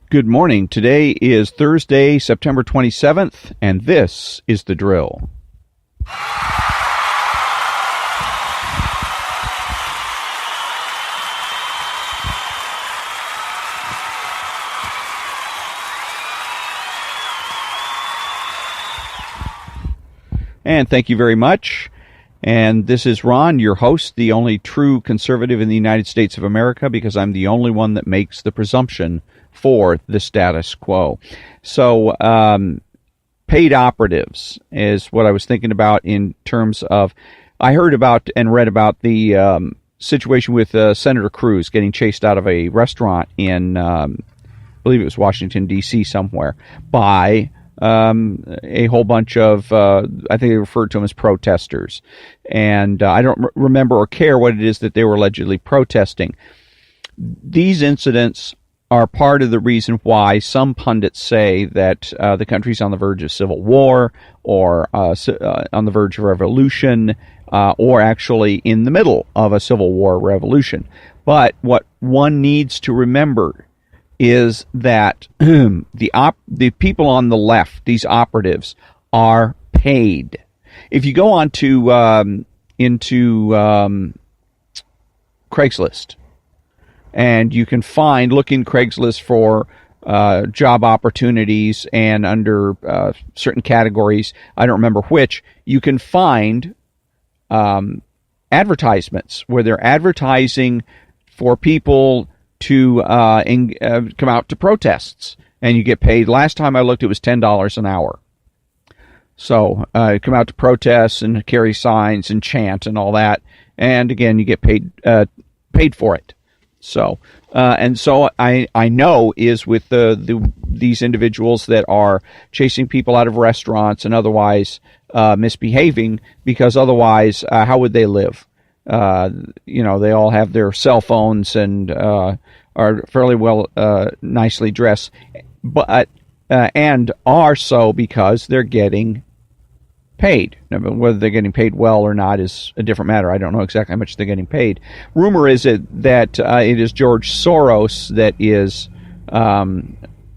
Good morning. Today is Thursday, September 27th, and this is The Drill. And thank you very much. And this is Ron, your host, the only true conservative in the United States of America, because I'm the only one that makes the presumption for the status quo. So, paid operatives is what I was thinking about in terms of, I heard about and read about the situation with Senator Cruz getting chased out of a restaurant in, I believe it was Washington, D.C. somewhere, by a whole bunch of, I think they referred to them as protesters. And I don't remember or care what it is that they were allegedly protesting. These incidents are part of the reason why some pundits say that the country's on the verge of civil war or on the verge of revolution or actually in the middle of a civil war revolution. But what one needs to remember is that the people on the left, these operatives, are paid. If you go on to into Craigslist, and you can look in Craigslist for job opportunities, and under certain categories, I don't remember which, you can find advertisements where they're advertising for people to come out to protests, and you get paid. Last time I looked, it was $10 an hour. So come out to protests and carry signs and chant and all that, and again, you get paid for it. So and so I know is with these individuals that are chasing people out of restaurants and otherwise misbehaving, because otherwise how would they live? They all have their cell phones and are fairly well nicely dressed, but and are so because they're getting paid. Now, whether they're getting paid well or not is a different matter. I don't know exactly how much they're getting paid. Rumor is that it is George Soros that is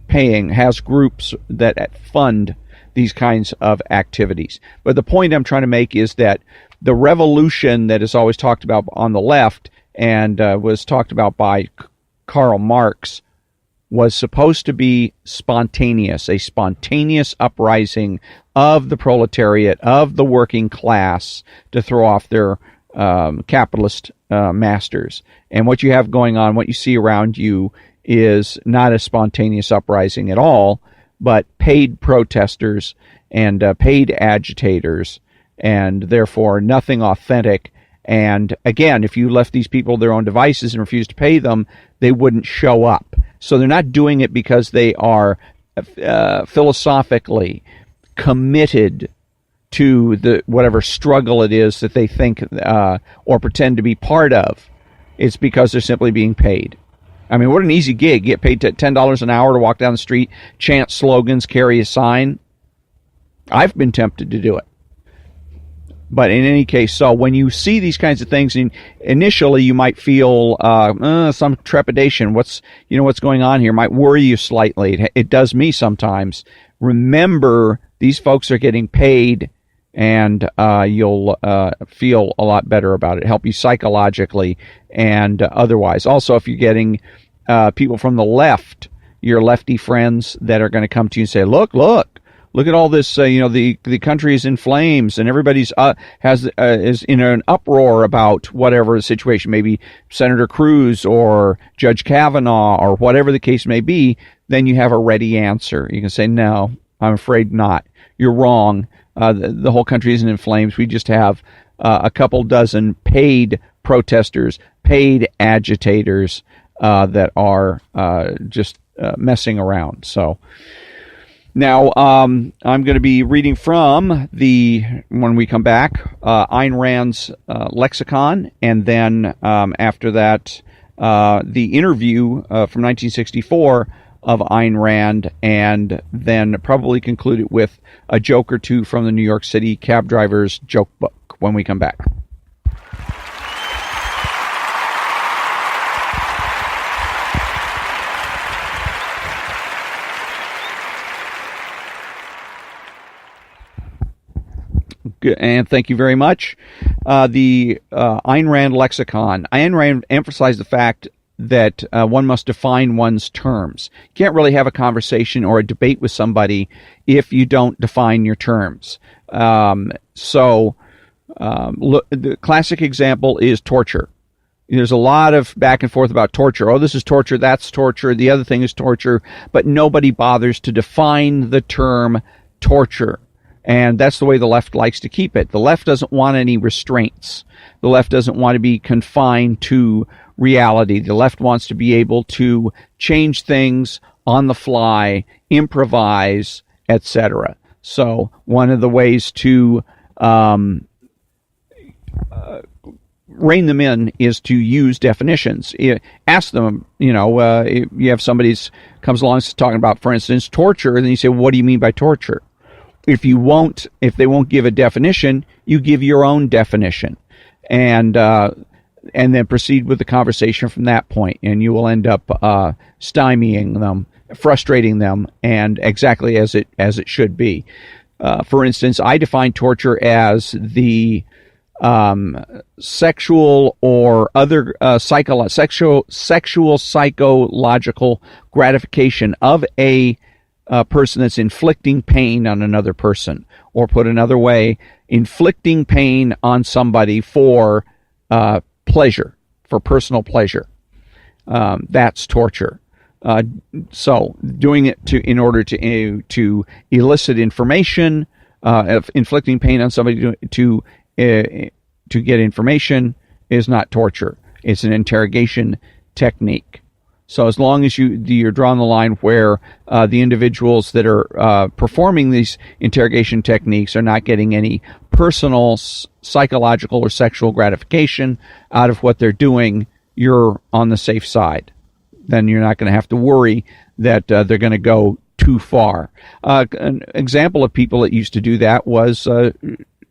has groups that fund these kinds of activities. But the point I'm trying to make is that the revolution that is always talked about on the left and was talked about by Karl Marx was supposed to be spontaneous, a spontaneous uprising of the proletariat, of the working class, to throw off their capitalist masters. And what you have going on, what you see around you, is not a spontaneous uprising at all, but paid protesters and paid agitators, and therefore nothing authentic. And again, if you left these people their own devices and refused to pay them, they wouldn't show up. So they're not doing it because they are philosophically committed to the whatever struggle it is that they think or pretend to be part of. It's because they're simply being paid. I mean, what an easy gig. Get paid $10 an hour to walk down the street, chant slogans, carry a sign. I've been tempted to do it. But in any case, so when you see these kinds of things, initially you might feel some trepidation. What's going on here might worry you slightly. It does me sometimes. Remember, these folks are getting paid, and you'll feel a lot better about it. Help you psychologically and otherwise. Also, if you're getting people from the left, your lefty friends that are going to come to you and say, look at all this, the country is in flames and everybody's is in an uproar about whatever the situation, maybe Senator Cruz or Judge Kavanaugh or whatever the case may be, then you have a ready answer. You can say, no, I'm afraid not. You're wrong. The whole country isn't in flames. We just have a couple dozen paid protesters, paid agitators that are just messing around. So now, I'm going to be reading from when we come back, Ayn Rand's lexicon, and then after that, the interview from 1964 of Ayn Rand, and then probably conclude it with a joke or two from the New York City cab driver's joke book when we come back. and thank you very much. The Ayn Rand lexicon. Ayn Rand emphasized the fact that one must define one's terms. You can't really have a conversation or a debate with somebody if you don't define your terms. The classic example is torture. There's a lot of back and forth about torture. Oh, this is torture, that's torture, the other thing is torture, but nobody bothers to define the term torture. And that's the way the left likes to keep it. The left doesn't want any restraints. The left doesn't want to be confined to reality. The left wants to be able to change things on the fly, improvise, etc. So one of the ways to rein them in is to use definitions. Ask them, if you have somebody comes along talking about, for instance, torture, and you say, what do you mean by torture? If they won't give a definition, you give your own definition, and then proceed with the conversation from that point, and you will end up stymieing them, frustrating them, and exactly as it should be. For instance, I define torture as the sexual or other sexual psychological gratification of a person that's inflicting pain on another person, or put another way, inflicting pain on somebody for pleasure, for personal pleasure. That's torture. So doing it in order to elicit information, inflicting pain on somebody to get information is not torture. It's an interrogation technique. So as long as you're drawing the line where the individuals that are performing these interrogation techniques are not getting any personal, psychological, or sexual gratification out of what they're doing, you're on the safe side. Then you're not going to have to worry that they're going to go too far. An example of people that used to do that was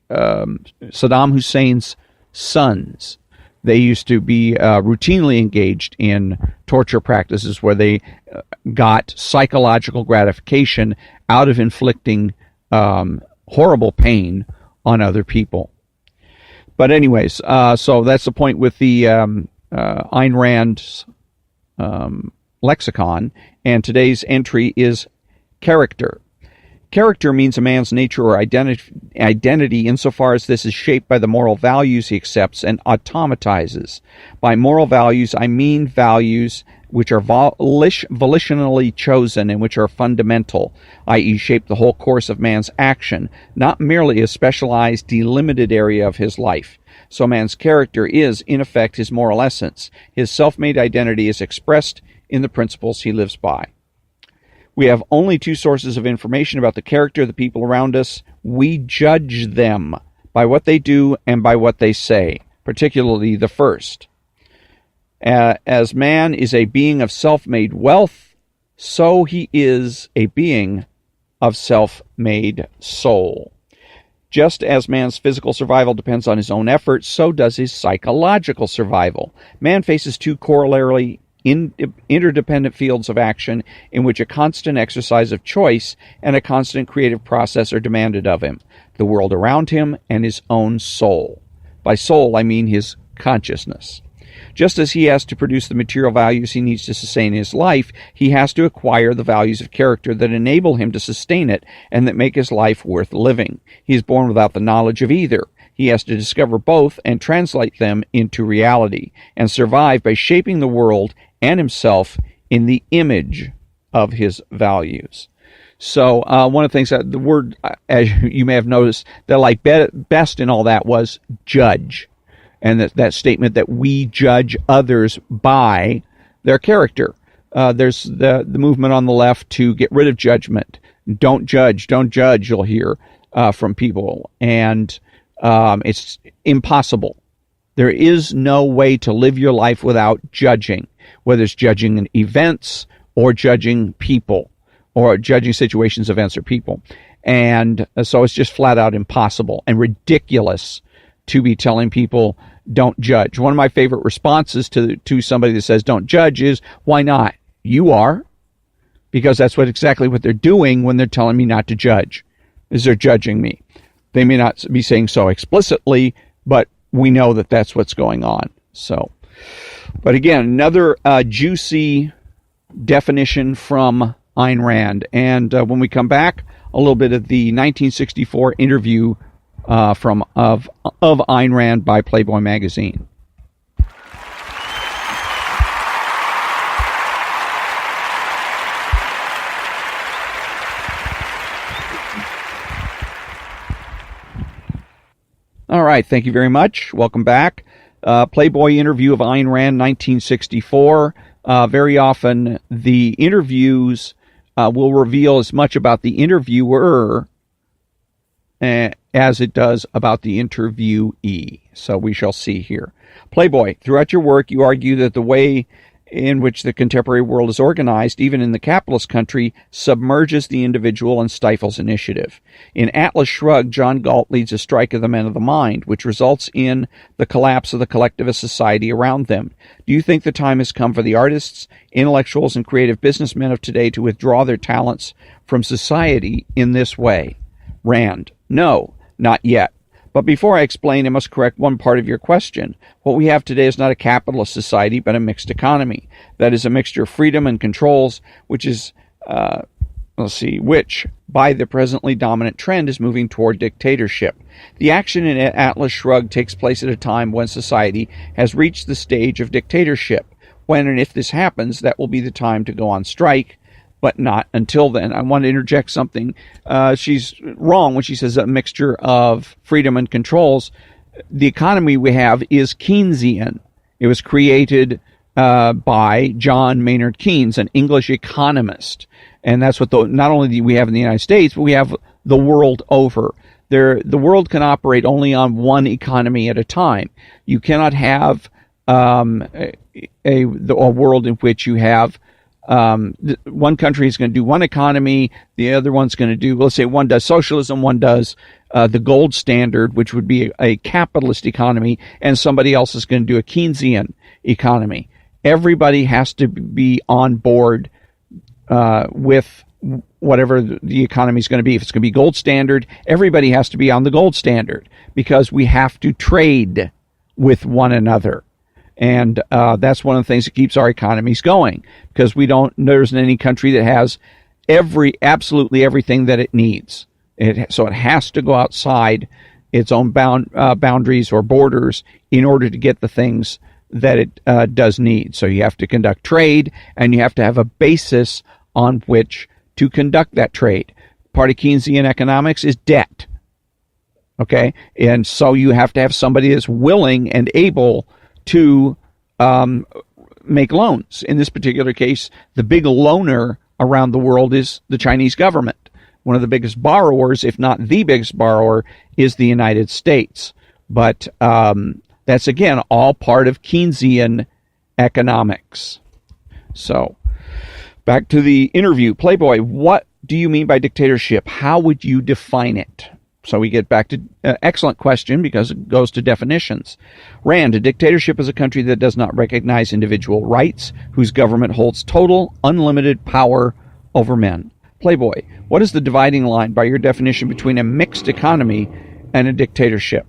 Saddam Hussein's sons. They used to be routinely engaged in torture practices where they got psychological gratification out of inflicting horrible pain on other people. But anyways, so that's the point with the Ayn Rand's lexicon, and today's entry is character. Character means a man's nature or identity insofar as this is shaped by the moral values he accepts and automatizes. By moral values, I mean values which are volitionally chosen and which are fundamental, i.e. shape the whole course of man's action, not merely a specialized, delimited area of his life. So man's character is, in effect, his moral essence. His self-made identity is expressed in the principles he lives by. We have only two sources of information about the character of the people around us. We judge them by what they do and by what they say, particularly the first. As man is a being of self-made wealth, so he is a being of self-made soul. Just as man's physical survival depends on his own efforts, so does his psychological survival. Man faces two corollary interdependent fields of action in which a constant exercise of choice and a constant creative process are demanded of him: the world around him and his own soul. By soul, I mean his consciousness. Just as he has to produce the material values he needs to sustain his life, he has to acquire the values of character that enable him to sustain it and that make his life worth living. He is born without the knowledge of either. He has to discover both and translate them into reality, and survive by shaping the world and himself in the image of his values. So one of the things that the word, as you may have noticed, that I like best in all that was judge. And that statement that we judge others by their character. There's the movement on the left to get rid of judgment. Don't judge, you'll hear from people. And it's impossible. There is no way to live your life without judging, whether it's judging events or judging people, or judging situations, events, or people. And so it's just flat out impossible and ridiculous to be telling people don't judge. One of my favorite responses to somebody that says don't judge is, why not? You are. Because that's exactly what they're doing when they're telling me not to judge, is they're judging me. They may not be saying so explicitly, but we know that that's what's going on. So, but again, another juicy definition from Ayn Rand. And when we come back, a little bit of the 1964 interview of Ayn Rand by Playboy magazine. All right, thank you very much. Welcome back. Playboy interview of Ayn Rand, 1964. Very often, the interviews will reveal as much about the interviewer as it does about the interviewee. So we shall see here. Playboy, throughout your work, you argue that the way in which the contemporary world is organized, even in the capitalist country, submerges the individual and stifles initiative. In Atlas Shrugged, John Galt leads a strike of the men of the mind, which results in the collapse of the collectivist society around them. Do you think the time has come for the artists, intellectuals, and creative businessmen of today to withdraw their talents from society in this way? Rand, no, not yet. But before I explain, I must correct one part of your question. What we have today is not a capitalist society, but a mixed economy. That is a mixture of freedom and controls, which by the presently dominant trend is moving toward dictatorship. The action in Atlas Shrugged takes place at a time when society has reached the stage of dictatorship. When and if this happens, that will be the time to go on strike, but not until then. I want to interject something. She's wrong when she says a mixture of freedom and controls. The economy we have is Keynesian. It was created by John Maynard Keynes, an English economist. And that's what not only do we have in the United States, but we have the world over. The world can operate only on one economy at a time. You cannot have a world in which you have one country is going to do one economy, the other one's going to do, let's say one does socialism, one does the gold standard, which would be a capitalist economy, and somebody else is going to do a Keynesian economy. Everybody has to be on board with whatever the economy is going to be. If it's going to be gold standard, everybody has to be on the gold standard because we have to trade with one another. And that's one of the things that keeps our economies going, because there isn't any country that has absolutely everything that it needs. So it has to go outside its own boundaries or borders in order to get the things that it does need. So you have to conduct trade, and you have to have a basis on which to conduct that trade. Part of Keynesian economics is debt. Okay? And so you have to have somebody that's willing and able to make loans. In this particular case, the big loaner around the world is the Chinese government. One of the biggest borrowers, if not the biggest borrower, is the United States. But that's, again, all part of Keynesian economics. So, back to the interview. Playboy, what do you mean by dictatorship? How would you define it? So we get back to excellent question because it goes to definitions. Rand, a dictatorship is a country that does not recognize individual rights, whose government holds total, unlimited power over men. Playboy, what is the dividing line by your definition between a mixed economy and a dictatorship?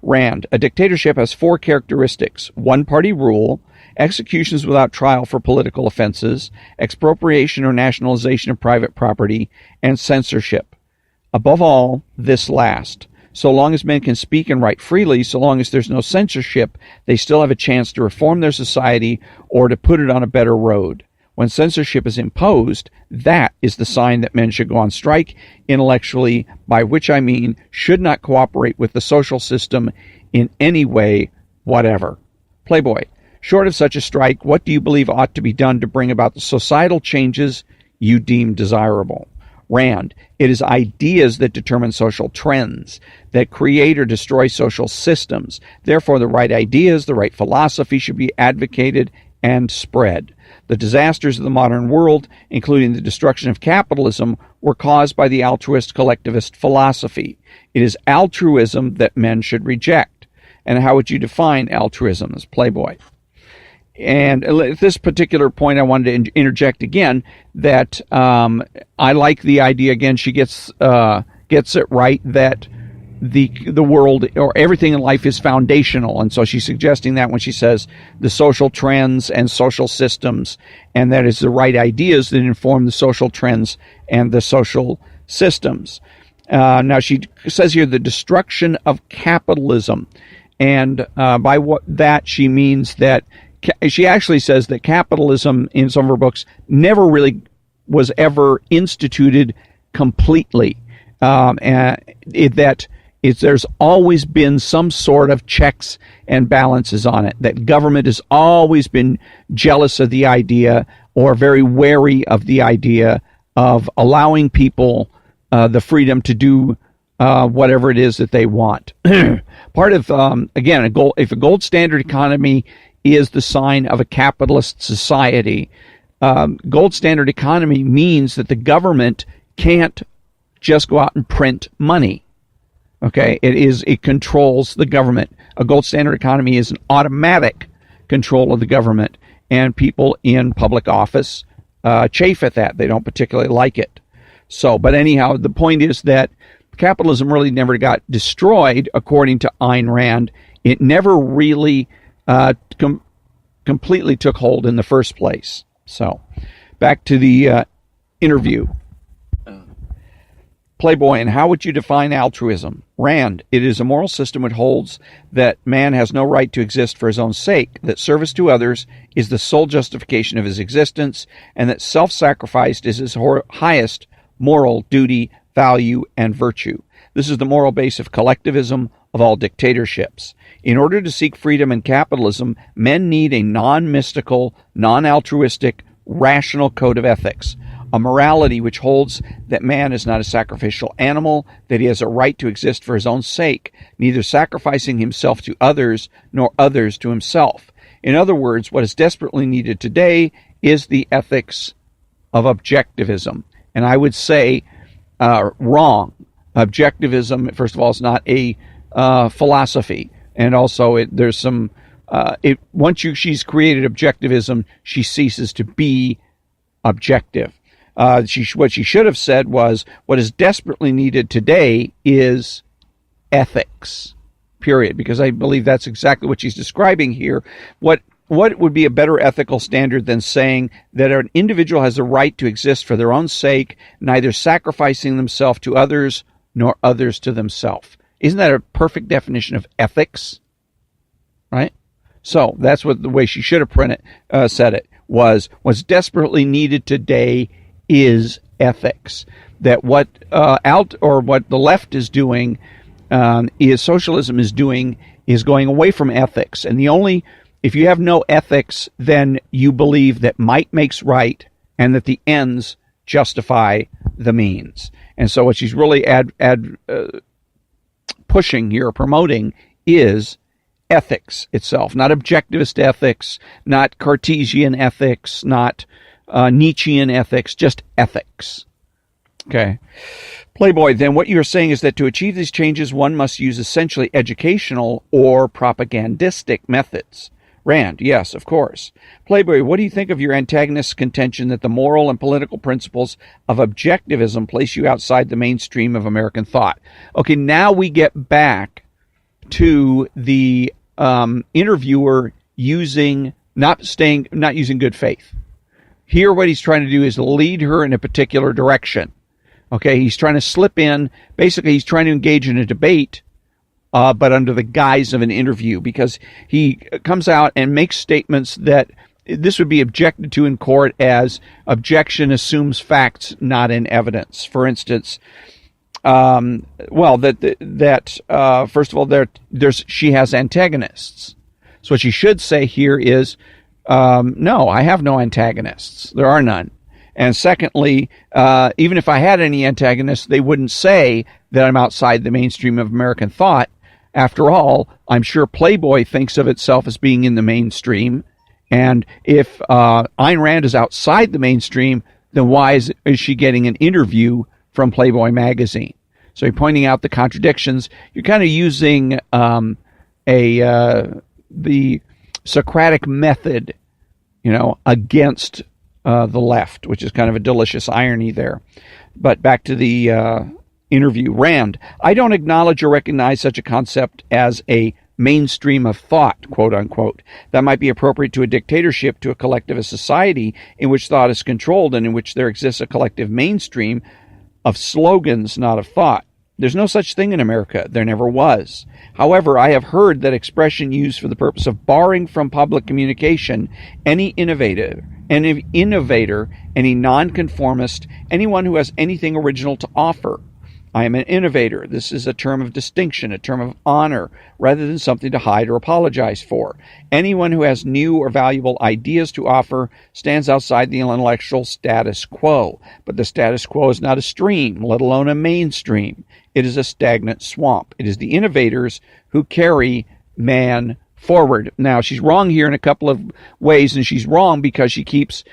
Rand, a dictatorship has four characteristics: one-party rule, executions without trial for political offenses, expropriation or nationalization of private property, and censorship. Above all, this last. So long as men can speak and write freely, so long as there's no censorship, they still have a chance to reform their society or to put it on a better road. When censorship is imposed, that is the sign that men should go on strike intellectually, by which I mean should not cooperate with the social system in any way whatever. Playboy, short of such a strike, what do you believe ought to be done to bring about the societal changes you deem desirable? Rand, it is ideas that determine social trends, that create or destroy social systems. Therefore, the right ideas, the right philosophy should be advocated and spread. The disasters of the modern world, including the destruction of capitalism, were caused by the altruist collectivist philosophy. It is altruism that men should reject. And how would you define altruism as Playboy? And at this particular point, I wanted to interject again that I like the idea, again, she gets it right, that the world or everything in life is foundational. And so she's suggesting that when she says the social trends and social systems, and that is the right ideas that inform the social trends and the social systems. Now she says here the destruction of capitalism. And by that she means that she actually says that capitalism in some of her books never really was ever instituted completely. There's always been some sort of checks and balances on it, that government has always been jealous of the idea or very wary of the idea of allowing people the freedom to do whatever it is that they want. Part of, again, if a gold standard economy is the sign of a capitalist society, gold standard economy means that the government can't just go out and print money. Okay, it controls the government. A gold standard economy is an automatic control of the government, and people in public office chafe at that. They don't particularly like it. So, but anyhow, the point is that capitalism really never got destroyed, according to Ayn Rand. It never really completely took hold in the first place. So, back to the interview. Playboy, and how would you define altruism? Rand, it is a moral system which holds that man has no right to exist for his own sake, that service to others is the sole justification of his existence, and that self-sacrifice is his highest moral duty, value, and virtue. This is the moral base of collectivism, of all dictatorships. In order to seek freedom in capitalism, men need a non-mystical, non-altruistic, rational code of ethics, a morality which holds that man is not a sacrificial animal, that he has a right to exist for his own sake, neither sacrificing himself to others nor others to himself. In other words, what is desperately needed today is the ethics of objectivism. And I would say wrong. Objectivism, first of all, is not a philosophy, and also there's some. Once she's created objectivism, she ceases to be objective. What she should have said was, what is desperately needed today is ethics, period, because I believe that's exactly what she's describing here. What would be a better ethical standard than saying that an individual has a right to exist for their own sake, neither sacrificing themselves to others nor others to themselves? Isn't that a perfect definition of ethics? Right? So that's what the way she should have said it was, what's desperately needed today is ethics. That what what the left is doing, is socialism is doing, is going away from ethics. And if you have no ethics, then you believe that might makes right and that the ends justify the means. And so what she's really pushing here, promoting, is ethics itself, not objectivist ethics, not Cartesian ethics, not Nietzschean ethics, just ethics. Okay. Playboy, then what you're saying is that to achieve these changes, one must use essentially educational or propagandistic methods. Rand, yes, of course. Playboy, what do you think of your antagonist's contention that the moral and political principles of objectivism place you outside the mainstream of American thought? Okay, now we get back to the interviewer not using good faith. Here, what he's trying to do is lead her in a particular direction. Okay, he's trying to slip in. Basically, he's trying to engage in a debate, but under the guise of an interview, because he comes out and makes statements that this would be objected to in court as objection assumes facts, not in evidence. For instance, first of all, she has antagonists. So what she should say here is, no, I have no antagonists. There are none. And secondly, even if I had any antagonists, they wouldn't say that I'm outside the mainstream of American thought. After all, I'm sure Playboy thinks of itself as being in the mainstream. And if Ayn Rand is outside the mainstream, then why is she getting an interview from Playboy magazine? So you're pointing out the contradictions. You're kind of using the Socratic method, against the left, which is kind of a delicious irony there. But back to the interview. Rand, I don't acknowledge or recognize such a concept as a mainstream of thought, quote unquote. That might be appropriate to a dictatorship, to a collectivist society in which thought is controlled and in which there exists a collective mainstream of slogans, not of thought. There's no such thing in America. There never was. However, I have heard that expression used for the purpose of barring from public communication any innovator, any nonconformist, anyone who has anything original to offer. I am an innovator. This is a term of distinction, a term of honor, rather than something to hide or apologize for. Anyone who has new or valuable ideas to offer stands outside the intellectual status quo. But the status quo is not a stream, let alone a mainstream. It is a stagnant swamp. It is the innovators who carry man forward. Now, she's wrong here in a couple of ways, and she's wrong because she keeps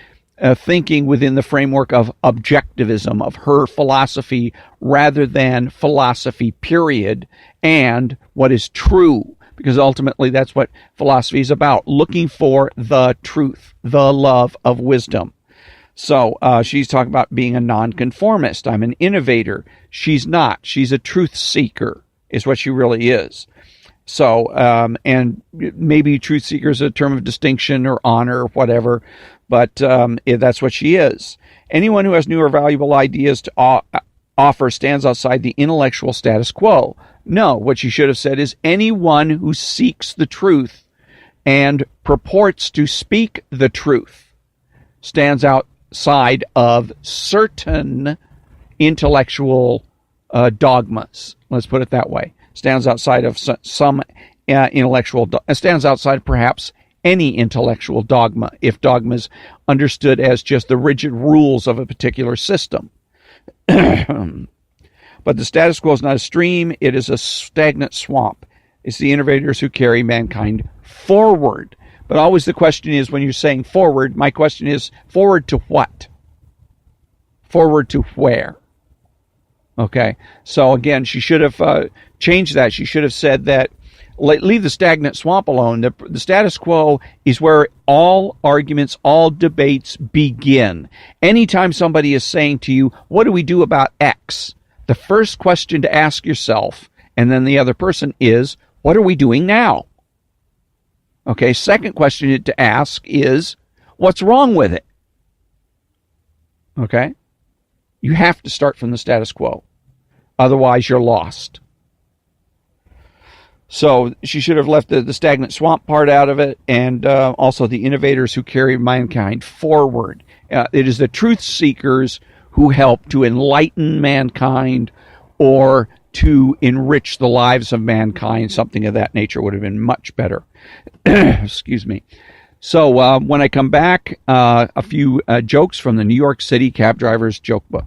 thinking within the framework of objectivism, of her philosophy, rather than philosophy, period, and what is true. Because ultimately that's what philosophy is about, looking for the truth, the love of wisdom. So she's talking about being a nonconformist. I'm an innovator. She's not. She's a truth seeker, is what she really is. So, and maybe truth seeker is a term of distinction or honor or whatever, but that's what she is. Anyone who has new or valuable ideas to offer stands outside the intellectual status quo. No, what she should have said is anyone who seeks the truth and purports to speak the truth stands outside of certain intellectual dogmas. Let's put it that way. Stands outside of some stands outside perhaps any intellectual dogma, if dogma is understood as just the rigid rules of a particular system. But the status quo is not a stream, it is a stagnant swamp. It's the innovators who carry mankind forward. But always the question is, when you're saying forward, my question is, forward to what? Forward to where? Okay, so again, she should have changed that. She should have said that, leave the stagnant swamp alone. The status quo is where all arguments, all debates begin. Anytime somebody is saying to you, what do we do about X? The first question to ask yourself, and then the other person, is, what are we doing now? Okay, second question to ask is, what's wrong with it? Okay? You have to start from the status quo. Otherwise, you're lost. So she should have left the stagnant swamp part out of it, and also the innovators who carry mankind forward. It is the truth seekers who help to enlighten mankind or to enrich the lives of mankind. Something of that nature would have been much better. Excuse me. So when I come back, a few jokes from the New York City Cab Driver's Joke Book.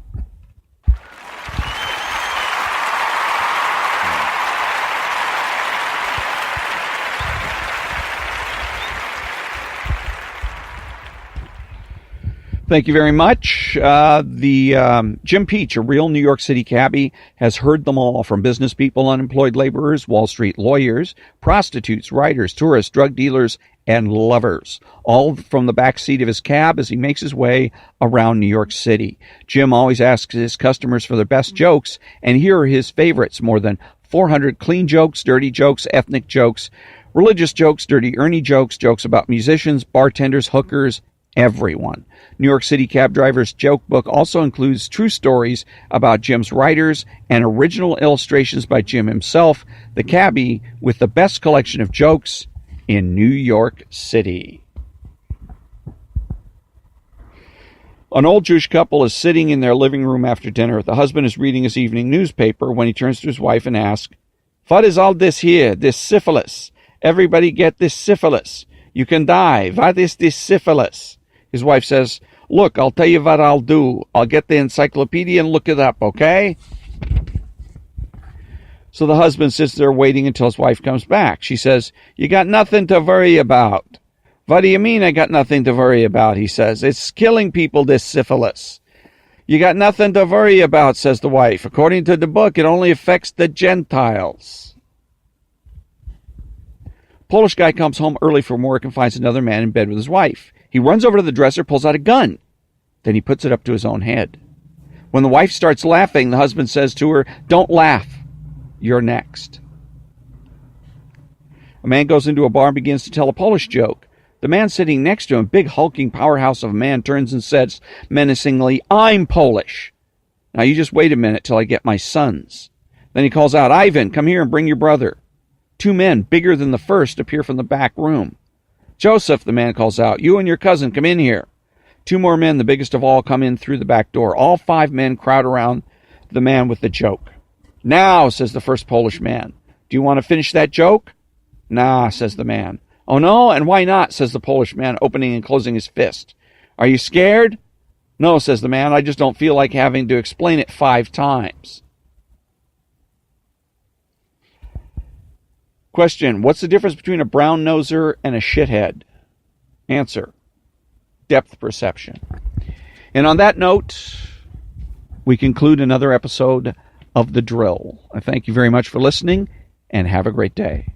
Thank you very much. Jim Peach, a real New York City cabbie, has heard them all, from business people, unemployed laborers, Wall Street lawyers, prostitutes, writers, tourists, drug dealers, and lovers, all from the back seat of his cab as he makes his way around New York City. Jim always asks his customers for their best jokes, and here are his favorites: more than 400 clean jokes, dirty jokes, ethnic jokes, religious jokes, dirty Ernie jokes, jokes about musicians, bartenders, hookers, everyone. New York City Cab Driver's Joke Book also includes true stories about Jim's writers and original illustrations by Jim himself, the cabbie with the best collection of jokes in New York City. An old Jewish couple is sitting in their living room after dinner. The husband is reading his evening newspaper when he turns to his wife and asks, "What is all this here, this syphilis? Everybody get this syphilis. You can die. What is this syphilis?" His wife says, "Look, I'll tell you what I'll do. I'll get the encyclopedia and look it up, okay?" So the husband sits there waiting until his wife comes back. She says, "You got nothing to worry about." "What do you mean I got nothing to worry about?" he says. "It's killing people, this syphilis." "You got nothing to worry about," says the wife. "According to the book, it only affects the Gentiles." Polish guy comes home early from work and finds another man in bed with his wife. He runs over to the dresser, pulls out a gun. Then he puts it up to his own head. When the wife starts laughing, the husband says to her, "Don't laugh. You're next." A man goes into a bar and begins to tell a Polish joke. The man sitting next to him, big hulking powerhouse of a man, turns and says menacingly, "I'm Polish. Now you just wait a minute till I get my sons." Then he calls out, "Ivan, come here and bring your brother." Two men, bigger than the first, appear from the back room. "Joseph," the man calls out, "you and your cousin come in here." Two more men, the biggest of all, come in through the back door. All five men crowd around the man with the joke. "Now," says the first Polish man, "do you want to finish that joke?" "Nah," says the man. "Oh, no? And why not?" says the Polish man, opening and closing his fist. "Are you scared?" "No," says the man. "I just don't feel like having to explain it 5 times. Question: what's the difference between a brown-noser and a shithead? Answer: depth perception. And on that note, we conclude another episode of The Drill. I thank you very much for listening, and have a great day.